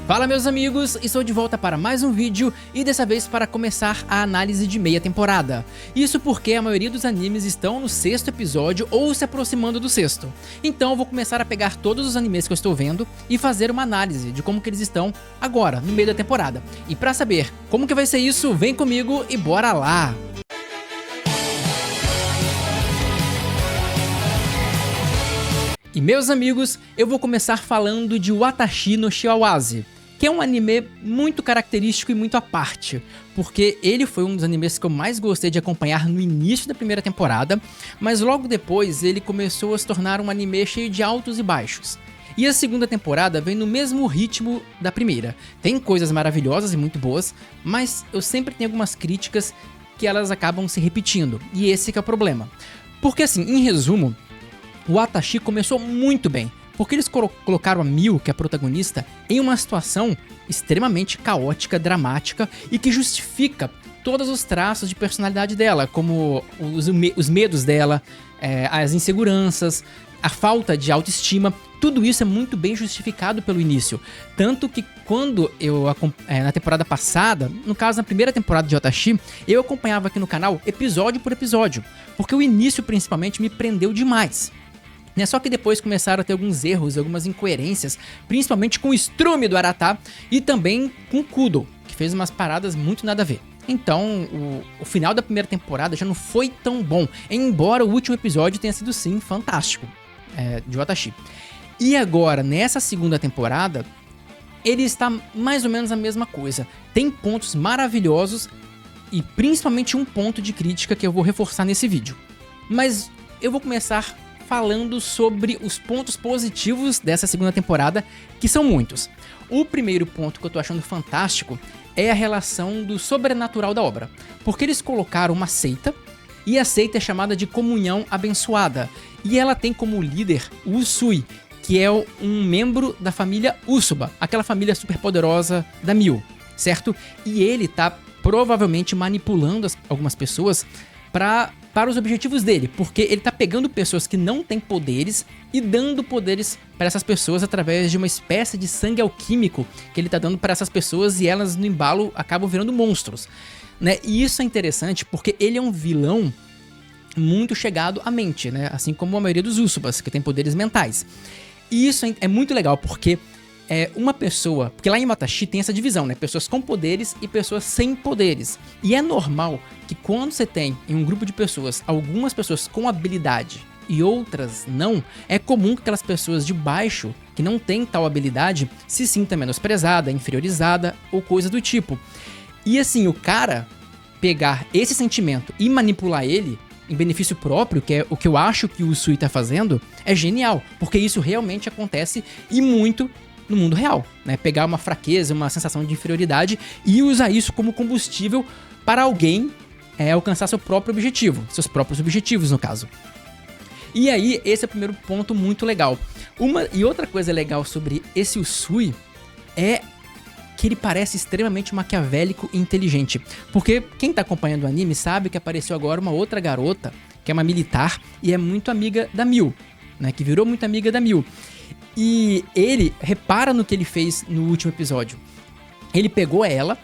Fala meus amigos, estou de volta para mais um vídeo e dessa vez para começar a análise de meia temporada. Isso porque a maioria dos animes estão no 6º episódio ou se aproximando do 6º. Então eu vou começar a pegar todos os animes que eu estou vendo e fazer uma análise de como que eles estão agora, no meio da temporada. E para saber como que vai ser isso, vem comigo e bora lá! E meus amigos, eu vou começar falando de Watashi no Shiawase, que é um anime muito característico e muito à parte, porque ele foi um dos animes que eu mais gostei de acompanhar no início da primeira temporada, mas logo depois ele começou a se tornar um anime cheio de altos e baixos. E a segunda temporada vem no mesmo ritmo da primeira. Tem coisas maravilhosas e muito boas, mas eu sempre tenho algumas críticas que elas acabam se repetindo, e esse que é o problema. Porque assim, em resumo, o Watashi começou muito bem, porque eles colocaram a Miu, que é a protagonista, em uma situação extremamente caótica, dramática e que justifica todos os traços de personalidade dela, como os medos dela, as inseguranças, a falta de autoestima. Tudo isso é muito bem justificado pelo início. Tanto que quando na temporada passada, no caso na primeira temporada de Watashi, eu acompanhava aqui no canal episódio por episódio, porque o início principalmente me prendeu demais. Só que depois começaram a ter alguns erros, algumas incoerências, principalmente com o estrume do Arata e também com o Kudo, que fez umas paradas muito nada a ver. Então, o final da primeira temporada já não foi tão bom, embora o último episódio tenha sido sim fantástico, de Watashi. E agora, nessa segunda temporada, ele está mais ou menos a mesma coisa. Tem pontos maravilhosos e principalmente um ponto de crítica que eu vou reforçar nesse vídeo. Mas eu vou começar falando sobre os pontos positivos dessa segunda temporada, que são muitos. O primeiro ponto que eu tô achando fantástico é a relação do sobrenatural da obra, porque eles colocaram uma seita, e a seita é chamada de Comunhão Abençoada, e ela tem como líder o Usui, que é um membro da família Usuba, aquela família super poderosa da Miu, certo? E ele tá provavelmente manipulando algumas pessoas para os objetivos dele, porque ele tá pegando pessoas que não têm poderes e dando poderes para essas pessoas através de uma espécie de sangue alquímico que ele tá dando para essas pessoas e elas no embalo acabam virando monstros, né? E isso é interessante porque ele é um vilão muito chegado à mente, né? Assim como a maioria dos Usubas, que tem poderes mentais. E isso é muito legal porque uma pessoa, porque lá em Watashi tem essa divisão, né? Pessoas com poderes e pessoas sem poderes. E é normal que quando você tem em um grupo de pessoas, algumas pessoas com habilidade e outras não, é comum que aquelas pessoas de baixo, que não têm tal habilidade, se sinta menosprezada, inferiorizada ou coisa do tipo. E assim, o cara pegar esse sentimento e manipular ele em benefício próprio, que é o que eu acho que o Usui tá fazendo, é genial, porque isso realmente acontece e muito no mundo real, né? Pegar uma fraqueza, uma sensação de inferioridade e usar isso como combustível para alguém alcançar seu próprio objetivo, seus próprios objetivos no caso. E aí, esse é o primeiro ponto muito legal. E outra coisa legal sobre esse Usui é que ele parece extremamente maquiavélico e inteligente, porque quem tá acompanhando o anime sabe que apareceu agora uma outra garota, que é uma militar e é muito amiga da Miu, né? Que virou muito amiga da Miu. E ele repara no que ele fez no último episódio. Ele pegou ela,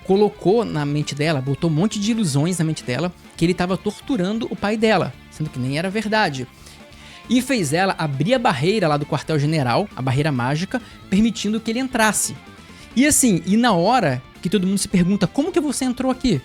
colocou na mente dela, botou um monte de ilusões na mente dela, que ele estava torturando o pai dela, sendo que nem era verdade. E fez ela abrir a barreira lá do quartel-general, a barreira mágica, permitindo que ele entrasse. E assim, na hora que todo mundo se pergunta, como que você entrou aqui?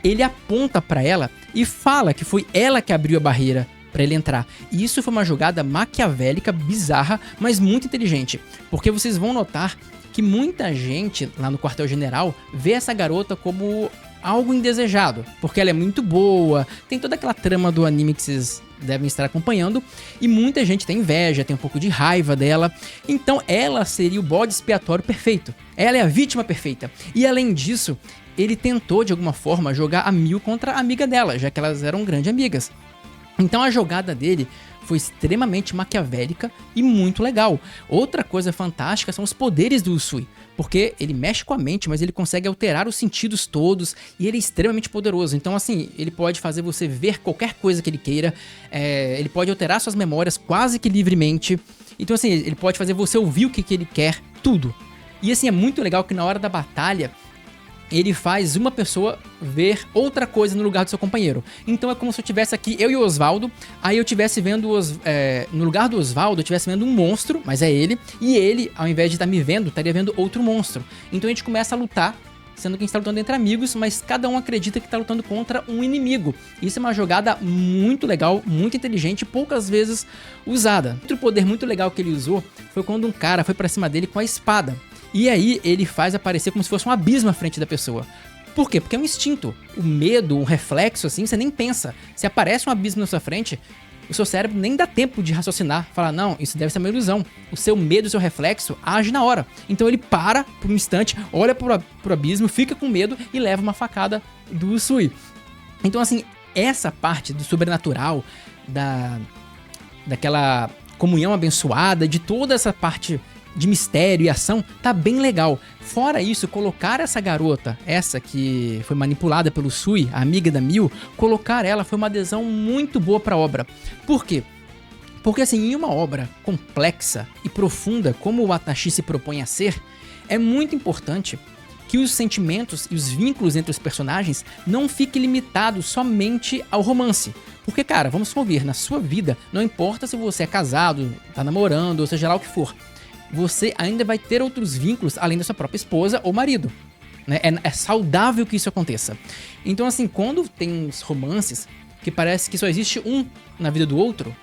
Ele aponta pra ela e fala que foi ela que abriu a barreira para ele entrar. E isso foi uma jogada maquiavélica, bizarra, mas muito inteligente. Porque vocês vão notar que muita gente lá no quartel-general vê essa garota como algo indesejado. Porque ela é muito boa, tem toda aquela trama do anime que vocês devem estar acompanhando. E muita gente tem inveja, tem um pouco de raiva dela. Então ela seria o bode expiatório perfeito. Ela é a vítima perfeita. E além disso, ele tentou de alguma forma jogar a Miu contra a amiga dela, já que elas eram grandes amigas. Então a jogada dele foi extremamente maquiavélica e muito legal. Outra coisa fantástica são os poderes do Usui, porque ele mexe com a mente, mas ele consegue alterar os sentidos todos e ele é extremamente poderoso. Então assim, ele pode fazer você ver qualquer coisa que ele queira, ele pode alterar suas memórias quase que livremente. Então assim, ele pode fazer você ouvir o que ele quer, tudo. E assim, é muito legal que na hora da batalha, ele faz uma pessoa ver outra coisa no lugar do seu companheiro. Então é como se eu tivesse aqui, eu e o Osvaldo, aí eu tivesse vendo, no lugar do Osvaldo, eu tivesse vendo um monstro, mas é ele, e ele, ao invés de estar me vendo, estaria vendo outro monstro. Então a gente começa a lutar, sendo que a gente tá lutando entre amigos, mas cada um acredita que tá lutando contra um inimigo. Isso é uma jogada muito legal, muito inteligente, poucas vezes usada. Outro poder muito legal que ele usou foi quando um cara foi pra cima dele com a espada. E aí ele faz aparecer como se fosse um abismo à frente da pessoa. Por quê? Porque é um instinto. O medo, um reflexo assim, você nem pensa. Se aparece um abismo na sua frente, o seu cérebro nem dá tempo de raciocinar. Falar, não, isso deve ser uma ilusão. O seu medo, o seu reflexo, age na hora. Então ele para por um instante, olha pro abismo, fica com medo e leva uma facada do Usui. Então assim, essa parte do sobrenatural, daquela comunhão abençoada, de toda essa parte de mistério e ação, tá bem legal. Fora isso, colocar essa garota, essa que foi manipulada pelo Sui, a amiga da Miu, colocar ela foi uma adesão muito boa pra obra. Por quê? Porque assim, em uma obra complexa e profunda como o Watashi se propõe a ser, é muito importante que os sentimentos e os vínculos entre os personagens não fiquem limitados somente ao romance. Porque, cara, vamos convir, na sua vida, não importa se você é casado, tá namorando, ou seja lá o que for, você ainda vai ter outros vínculos além da sua própria esposa ou marido. Né? É saudável que isso aconteça. Então, assim, quando tem uns romances que parece que só existe um na vida do outro,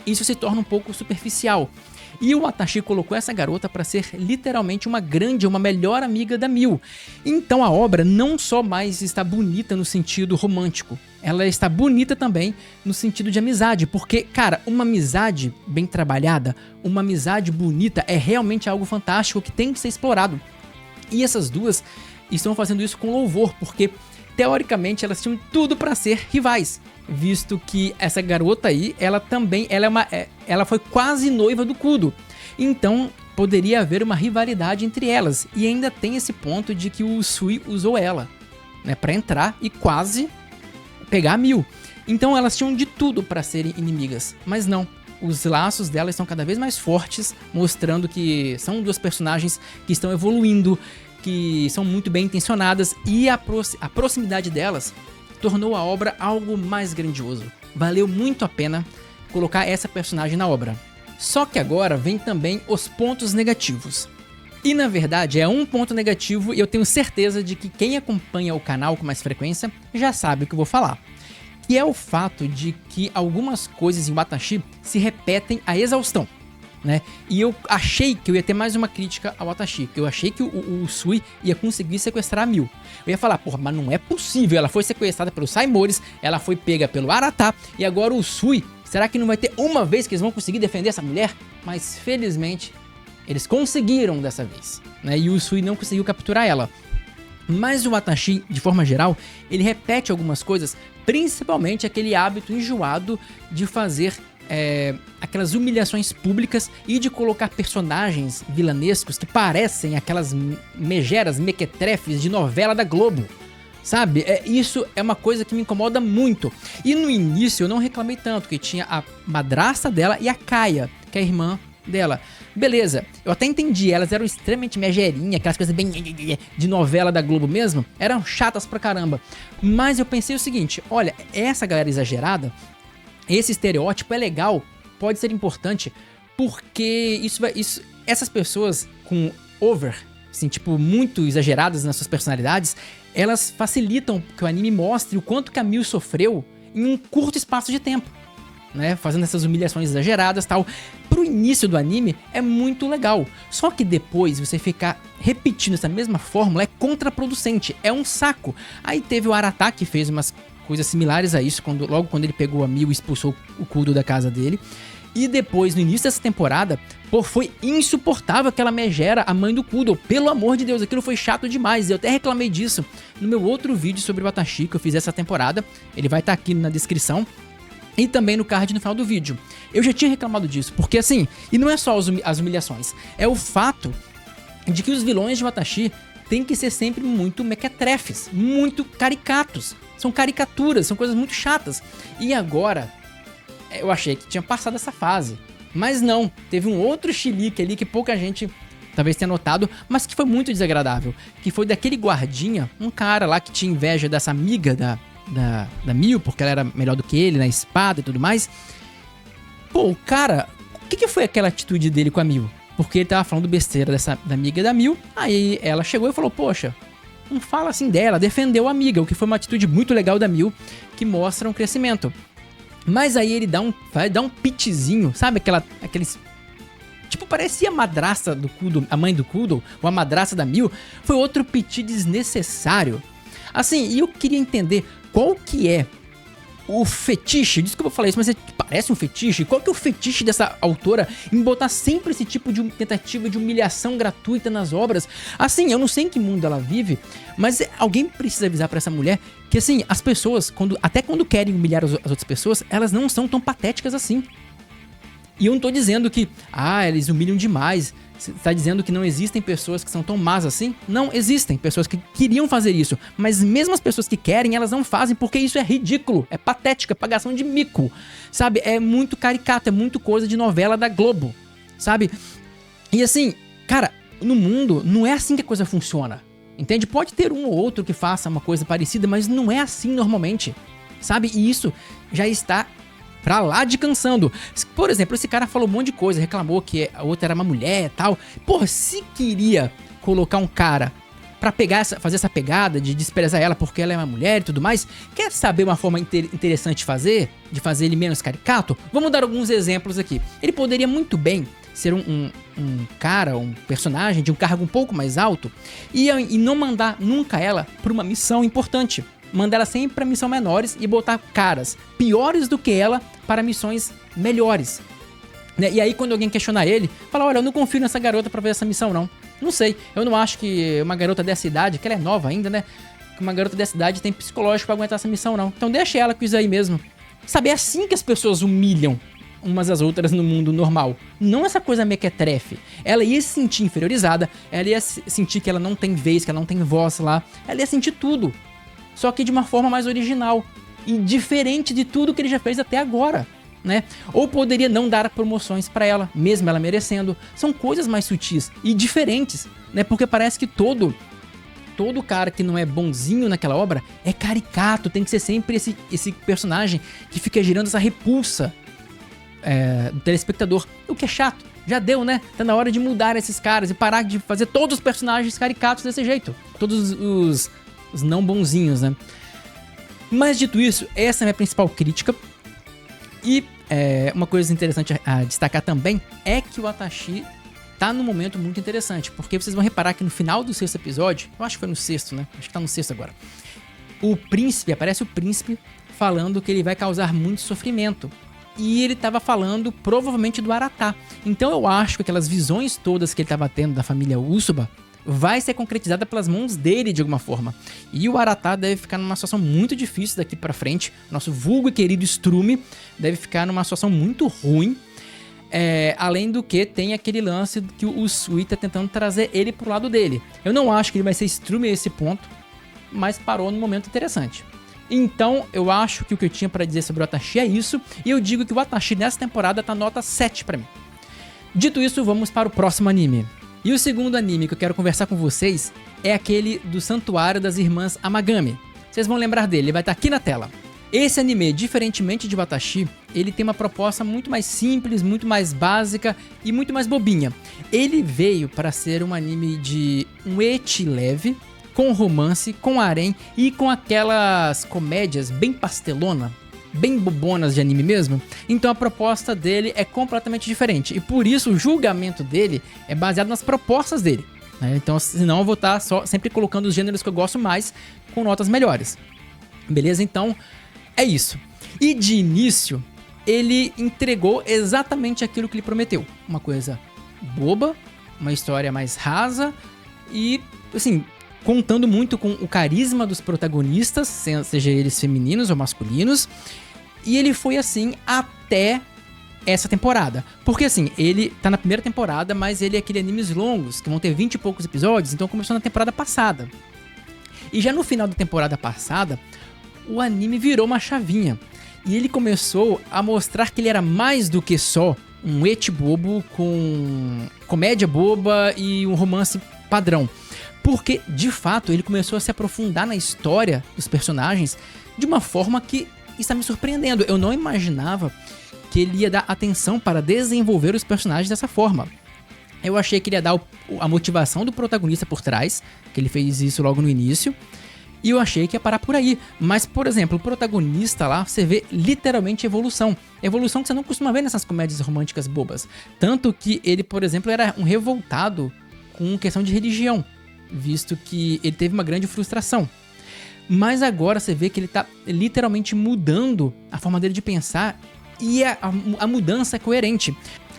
isso se torna um pouco superficial. E o Watashi colocou essa garota para ser literalmente uma melhor amiga da Miu. Então a obra não só mais está bonita no sentido romântico, ela está bonita também no sentido de amizade, porque, cara, uma amizade bem trabalhada, uma amizade bonita é realmente algo fantástico que tem que ser explorado. E essas duas estão fazendo isso com louvor, porque teoricamente elas tinham tudo para ser rivais, visto que essa garota aí, ela foi quase noiva do Kudo. Então poderia haver uma rivalidade entre elas, e ainda tem esse ponto de que o Sui usou ela, né, para entrar e quase pegar a Miu. Então elas tinham de tudo para serem inimigas, mas não. Os laços delas estão cada vez mais fortes, mostrando que são duas personagens que estão evoluindo, que são muito bem intencionadas, e a proximidade delas tornou a obra algo mais grandioso. Valeu muito a pena colocar essa personagem na obra. Só que agora vem também os pontos negativos. E na verdade é um ponto negativo, e eu tenho certeza de que quem acompanha o canal com mais frequência já sabe o que eu vou falar. Que é o fato de que algumas coisas em Watashi se repetem à exaustão, né? E eu achei que eu ia ter mais uma crítica ao Watashi, que eu achei que o Sui ia conseguir sequestrar a Miu. Eu ia falar, porra, mas não é possível, ela foi sequestrada pelo Saimores, ela foi pega pelo Arata, e agora o Sui, será que não vai ter uma vez que eles vão conseguir defender essa mulher? Mas felizmente eles conseguiram dessa vez, né? E o Sui não conseguiu capturar ela. Mas o Watashi, de forma geral, ele repete algumas coisas, principalmente aquele hábito enjoado de fazer aquelas humilhações públicas e de colocar personagens vilanescos que parecem aquelas megeras, mequetrefes de novela da Globo. Sabe? Isso é uma coisa que me incomoda muito. E no início eu não reclamei tanto, que tinha a madrasta dela e a Kaia, que é a irmã dela. Beleza, eu até entendi, elas eram extremamente megerinha, aquelas coisas bem de novela da Globo mesmo, eram chatas pra caramba. Mas eu pensei o seguinte, olha, essa galera exagerada, esse estereótipo é legal, pode ser importante, porque essas pessoas com assim, tipo, muito exageradas nas suas personalidades, elas facilitam que o anime mostre o quanto que a Miu sofreu em um curto espaço de tempo, né, fazendo essas humilhações exageradas e tal. Pro início do anime é muito legal, só que depois você ficar repetindo essa mesma fórmula é contraproducente, é um saco. Aí teve o Arata que fez umas coisas similares a isso, logo quando ele pegou a Miu e expulsou o Kudo da casa dele. E depois, no início dessa temporada, pô, foi insuportável aquela megera, a mãe do Kudo. Pelo amor de Deus, aquilo foi chato demais. Eu até reclamei disso no meu outro vídeo sobre o Watashi que eu fiz essa temporada. Ele vai estar aqui na descrição e também no card no final do vídeo. Eu já tinha reclamado disso, porque assim, e não é só as humilhações, é o fato de que os vilões de Watashi têm que ser sempre muito mequetrefes, muito caricatos. São caricaturas, são coisas muito chatas. E agora, eu achei que tinha passado essa fase. Mas não, teve um outro chilique ali que pouca gente talvez tenha notado, mas que foi muito desagradável. Que foi daquele guardinha, um cara lá que tinha inveja dessa amiga da Mil, porque ela era melhor do que ele na espada e tudo mais. Pô, o cara, o que foi aquela atitude dele com a Mil? Porque ele tava falando besteira da amiga da Mil, aí ela chegou e falou, poxa, não fala assim dela, defendeu a amiga, o que foi uma atitude muito legal da Mil, que mostra um crescimento. Mas aí ele vai dar um pitizinho, sabe aqueles... Tipo, parecia a madrasta do Kudo, a mãe do Kudo, ou a madrasta da Mil, foi outro piti desnecessário. Assim, e eu queria entender qual que é o fetiche, desculpa falar isso, mas parece um fetiche. Qual que é o fetiche dessa autora em botar sempre esse tipo de tentativa de humilhação gratuita nas obras? Assim, eu não sei em que mundo ela vive, mas alguém precisa avisar pra essa mulher que, assim, as pessoas, até quando querem humilhar as outras pessoas, elas não são tão patéticas assim. E eu não tô dizendo que, eles humilham demais. Você tá dizendo que não existem pessoas que são tão más assim? Não, existem pessoas que queriam fazer isso, mas mesmo as pessoas que querem, elas não fazem porque isso é ridículo, é patético, é pagação de mico, sabe? É muito caricato, é muito coisa de novela da Globo, sabe? E assim, cara, no mundo não é assim que a coisa funciona, entende? Pode ter um ou outro que faça uma coisa parecida, mas não é assim normalmente, sabe? E isso já está pra lá de cansando. Por exemplo, esse cara falou um monte de coisa, reclamou que a outra era uma mulher e tal. Porra, se queria colocar um cara pra fazer essa pegada de desprezar ela porque ela é uma mulher e tudo mais, quer saber uma forma interessante de fazer ele menos caricato? Vamos dar alguns exemplos aqui. Ele poderia muito bem ser um cara, um personagem de um cargo um pouco mais alto e não mandar nunca ela pra uma missão importante. Mandar ela sempre pra missões menores e botar caras piores do que ela para missões melhores, né? E aí quando alguém questionar ele, fala, olha, eu não confio nessa garota pra ver essa missão não. Não sei, eu não acho que uma garota dessa idade, que ela é nova ainda, né? Que uma garota dessa idade tem psicológico pra aguentar essa missão não. Então deixa ela com isso aí mesmo. Sabe, é assim que as pessoas humilham umas às outras no mundo normal. Não essa coisa mequetrefe. Ela ia se sentir inferiorizada, ela ia sentir que ela não tem vez, que ela não tem voz lá. Ela ia sentir tudo. Só que de uma forma mais original e diferente de tudo que ele já fez até agora, né? Ou poderia não dar promoções pra ela, mesmo ela merecendo. São coisas mais sutis e diferentes, né? Porque parece que todo cara que não é bonzinho naquela obra é caricato, tem que ser sempre esse personagem que fica gerando essa repulsa do telespectador, o que é chato. Já deu, né? Tá na hora de mudar esses caras e parar de fazer todos os personagens caricatos desse jeito. Todos os não bonzinhos, né? Mas dito isso, essa é a minha principal crítica. E uma coisa interessante a destacar também é que o Atashi tá num momento muito interessante, porque vocês vão reparar que no final do sexto episódio, eu acho que foi no sexto, né? Acho que tá no sexto agora. Aparece o príncipe falando que ele vai causar muito sofrimento. E ele tava falando provavelmente do Aratá. Então eu acho que aquelas visões todas que ele tava tendo da família Usoba vai ser concretizada pelas mãos dele de alguma forma. E o Aratá deve ficar numa situação muito difícil daqui pra frente. Nosso vulgo e querido Strume deve ficar numa situação muito ruim. Além do que tem aquele lance que o Sui tá tentando trazer ele pro lado dele. Eu não acho que ele vai ser Strume a esse ponto, mas parou num momento interessante. Então eu acho que o que eu tinha pra dizer sobre o Atashi é isso. E eu digo que o Atashi nessa temporada tá nota 7 pra mim. Dito isso, vamos para o próximo anime. E o segundo anime que eu quero conversar com vocês é aquele do Santuário das Irmãs Amagami. Vocês vão lembrar dele, ele vai estar aqui na tela. Esse anime, diferentemente de Watashi, ele tem uma proposta muito mais simples, muito mais básica e muito mais bobinha. Ele veio para ser um anime de um ecchi leve, com romance, com harém e com aquelas comédias bem pastelona, bem bobonas de anime mesmo. Então a proposta dele é completamente diferente e por isso o julgamento dele é baseado nas propostas dele, né? Então senão eu vou estar sempre colocando os gêneros que eu gosto mais com notas melhores. Beleza? Então é isso. E de início ele entregou exatamente aquilo que ele prometeu. Uma coisa boba, uma história mais rasa e assim, contando muito com o carisma dos protagonistas, seja eles femininos ou masculinos. E ele foi assim até essa temporada. Porque assim, ele tá na primeira temporada, mas ele é aquele animes longos, que vão ter 20 e poucos episódios, então começou na temporada passada. E já no final da temporada passada, o anime virou uma chavinha. E ele começou a mostrar que ele era mais do que só um ecchi bobo com comédia boba e um romance padrão. Porque, de fato, ele começou a se aprofundar na história dos personagens de uma forma que está me surpreendendo. Eu não imaginava que ele ia dar atenção para desenvolver os personagens dessa forma. Eu achei que ele ia dar a motivação do protagonista por trás, que ele fez isso logo no início, e eu achei que ia parar por aí. Mas, por exemplo, o protagonista lá, você vê literalmente evolução. Evolução que você não costuma ver nessas comédias românticas bobas. Tanto que ele, por exemplo, era um revoltado com questão de religião, visto que ele teve uma grande frustração. Mas agora você vê que ele tá literalmente mudando a forma dele de pensar, e a mudança é coerente.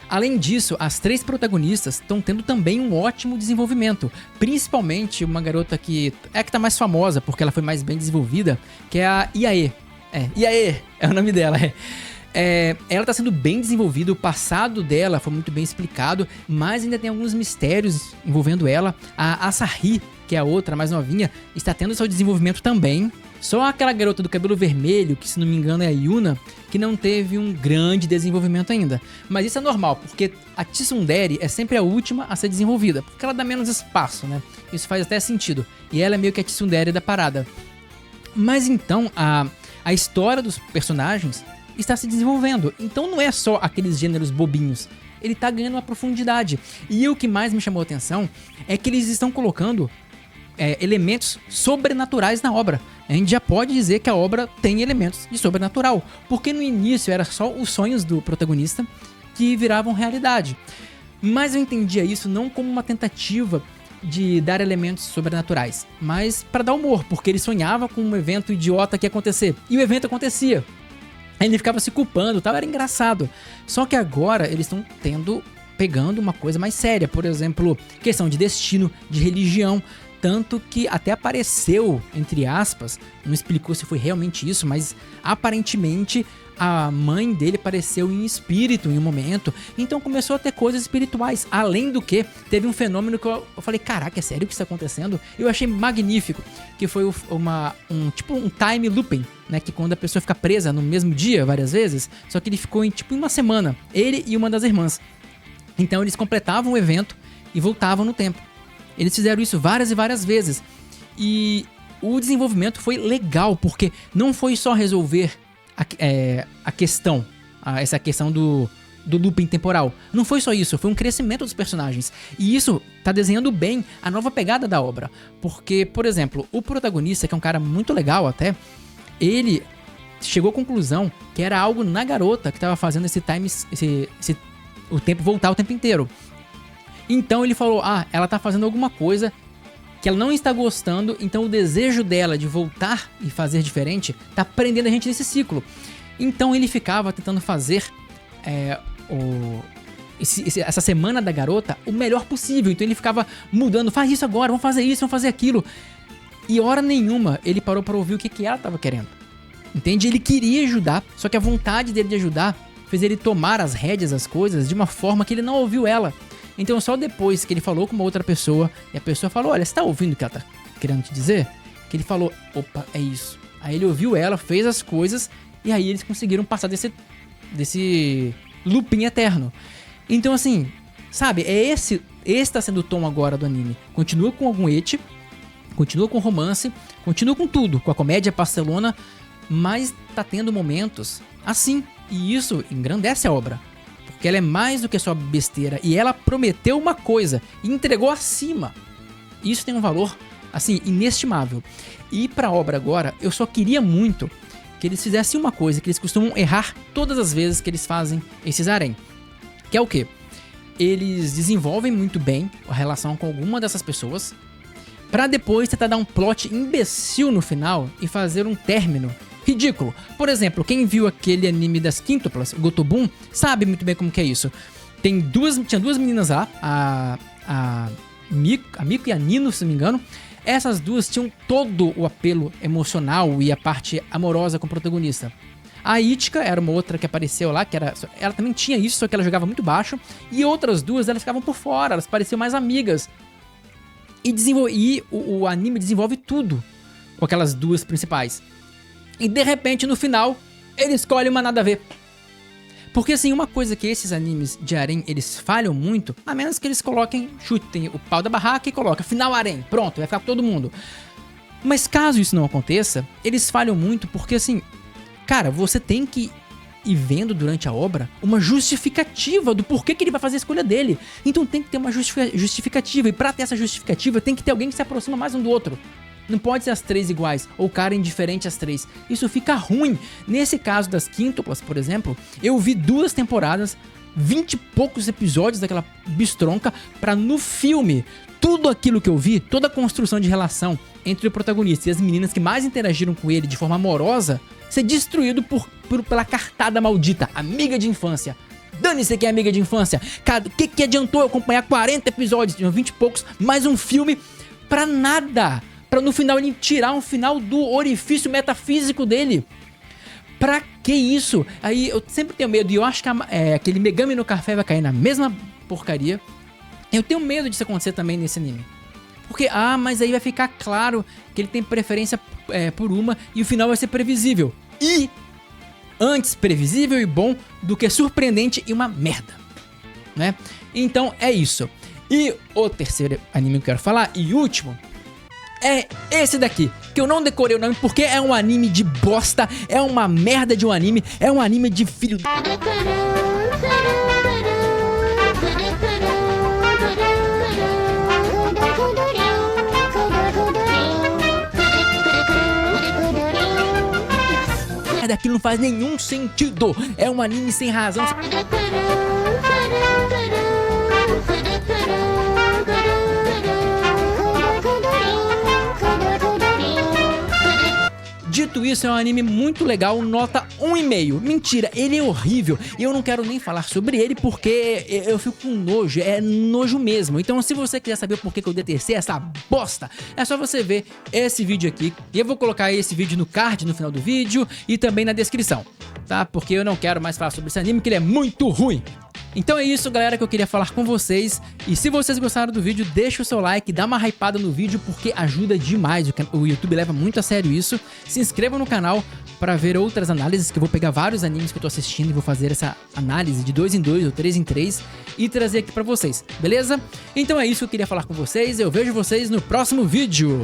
Além disso, as 3 protagonistas estão tendo também um ótimo desenvolvimento. Principalmente uma garota que tá mais famosa, porque ela foi mais bem desenvolvida, que é a Iae. Iae é o nome dela, ela tá sendo bem desenvolvida, o passado dela foi muito bem explicado, mas ainda tem alguns mistérios envolvendo ela. A Asahi, que é a outra, mais novinha, está tendo seu desenvolvimento também. Só aquela garota do cabelo vermelho, que se não me engano é a Yuna, que não teve um grande desenvolvimento ainda. Mas isso é normal, porque a Tsundere é sempre a última a ser desenvolvida, porque ela dá menos espaço, né? Isso faz até sentido. E ela é meio que a Tsundere da parada. Mas então, a história dos personagens está se desenvolvendo. Então não é só aqueles gêneros bobinhos. Ele tá ganhando uma profundidade. E o que mais me chamou a atenção é que eles estão colocando elementos sobrenaturais na obra. A gente já pode dizer que a obra tem elementos de sobrenatural, porque no início era só os sonhos do protagonista que viravam realidade. Mas eu entendia isso não como uma tentativa de dar elementos sobrenaturais, mas para dar humor, porque ele sonhava com um evento idiota que ia acontecer, e o evento acontecia. Aí ele ficava se culpando, tal, era engraçado. Só que agora eles estão pegando uma coisa mais séria, por exemplo, questão de destino, de religião. Tanto que até apareceu, entre aspas, não explicou se foi realmente isso, mas aparentemente a mãe dele apareceu em espírito em um momento. Então começou a ter coisas espirituais. Além do que, teve um fenômeno que eu falei, caraca, é sério que isso está acontecendo? Eu achei magnífico, que foi tipo um time looping, né? Que quando a pessoa fica presa no mesmo dia várias vezes, só que ele ficou em uma semana, ele e uma das irmãs. Então eles completavam o evento e voltavam no tempo. Eles fizeram isso várias e várias vezes. E o desenvolvimento foi legal, porque não foi só resolver a questão, essa questão do looping temporal. Não foi só isso, foi um crescimento dos personagens. E isso tá desenhando bem a nova pegada da obra. Porque, por exemplo, o protagonista, que é um cara muito legal até, ele chegou à conclusão que era algo na garota que tava fazendo o tempo voltar o tempo inteiro. Então ele falou, ela tá fazendo alguma coisa que ela não está gostando, então o desejo dela de voltar e fazer diferente tá prendendo a gente nesse ciclo. Então ele ficava tentando fazer essa semana da garota o melhor possível. Então ele ficava mudando, faz isso agora, vamos fazer isso, vamos fazer aquilo. E hora nenhuma ele parou para ouvir o que ela tava querendo. Entende? Ele queria ajudar, só que a vontade dele de ajudar fez ele tomar as rédeas das coisas de uma forma que ele não ouviu ela. Então só depois que ele falou com uma outra pessoa, e a pessoa falou, olha, você tá ouvindo o que ela tá querendo te dizer? Que ele falou, opa, é isso. Aí ele ouviu ela, fez as coisas, e aí eles conseguiram passar desse looping eterno. Então assim, sabe, esse tá sendo o tom agora do anime. Continua com algum ecchi, continua com romance, continua com tudo, com a comédia pastelona, mas tá tendo momentos assim, e isso engrandece a obra. Porque ela é mais do que só besteira. E ela prometeu uma coisa e entregou acima. Isso tem um valor, assim, inestimável. E pra obra agora, eu só queria muito que eles fizessem uma coisa que eles costumam errar todas as vezes que eles fazem esses harém. Que é o quê? Eles desenvolvem muito bem a relação com alguma dessas pessoas, pra depois tentar dar um plot imbecil no final e fazer um término ridículo. Por exemplo, quem viu aquele anime das quíntuplas, Gotobun, sabe muito bem como que é isso. Tinha duas meninas lá, a Miko e a Nino, se não me engano. Essas duas tinham todo o apelo emocional e a parte amorosa com o protagonista. A Ichika era uma outra que apareceu lá, ela também tinha isso, só que ela jogava muito baixo. E outras duas, elas ficavam por fora, elas pareciam mais amigas. E o anime desenvolve tudo com aquelas duas principais. E de repente, no final, ele escolhe uma nada a ver. Porque assim, uma coisa que esses animes de harém, eles falham muito, a menos que eles coloquem, chutem o pau da barraca e coloquem final harém, pronto, vai ficar com todo mundo. Mas caso isso não aconteça, eles falham muito porque assim, cara, você tem que ir vendo durante a obra uma justificativa do porquê que ele vai fazer a escolha dele. Então tem que ter uma justificativa, e pra ter essa justificativa tem que ter alguém que se aproxima mais um do outro. Não pode ser as três iguais, ou cara indiferente às três. Isso fica ruim. Nesse caso das quíntuplas, por exemplo, eu vi 2 temporadas, 20 e poucos episódios daquela bistronca, pra no filme, tudo aquilo que eu vi, toda a construção de relação entre o protagonista e as meninas que mais interagiram com ele de forma amorosa, ser destruído pela cartada maldita, amiga de infância. Dane-se que é amiga de infância. Cara, o que adiantou eu acompanhar 40 episódios, 20 e poucos, mais um filme, pra nada? Pra no final ele tirar um final do orifício metafísico dele. Pra que isso? Aí eu sempre tenho medo, e eu acho que aquele Megami no Café vai cair na mesma porcaria. Eu tenho medo disso acontecer também nesse anime. Porque, mas aí vai ficar claro que ele tem preferência por uma e o final vai ser previsível. E antes previsível e bom do que surpreendente e uma merda, né? Então é isso. E o terceiro anime que eu quero falar, e último, é esse daqui, que eu não decorei o nome porque é um anime de bosta, é uma merda de um anime, é um anime de filho... Daquilo não faz nenhum sentido. É um anime sem razão. Dito isso, é um anime muito legal, nota 1,5. Mentira, ele é horrível. E eu não quero nem falar sobre ele porque eu fico com nojo, é nojo mesmo. Então se você quiser saber por que eu detestei essa bosta, é só você ver esse vídeo aqui. E eu vou colocar esse vídeo no card no final do vídeo e também na descrição, tá? Porque eu não quero mais falar sobre esse anime, que ele é muito ruim. Então é isso, galera, que eu queria falar com vocês. E se vocês gostaram do vídeo, deixa o seu like, dá uma hypada no vídeo, porque ajuda demais. O YouTube leva muito a sério isso. Se inscreva no canal para ver outras análises, que eu vou pegar vários animes que eu tô assistindo e vou fazer essa análise de 2 em 2 ou 3 em 3 e trazer aqui pra vocês, beleza? Então é isso que eu queria falar com vocês. Eu vejo vocês no próximo vídeo.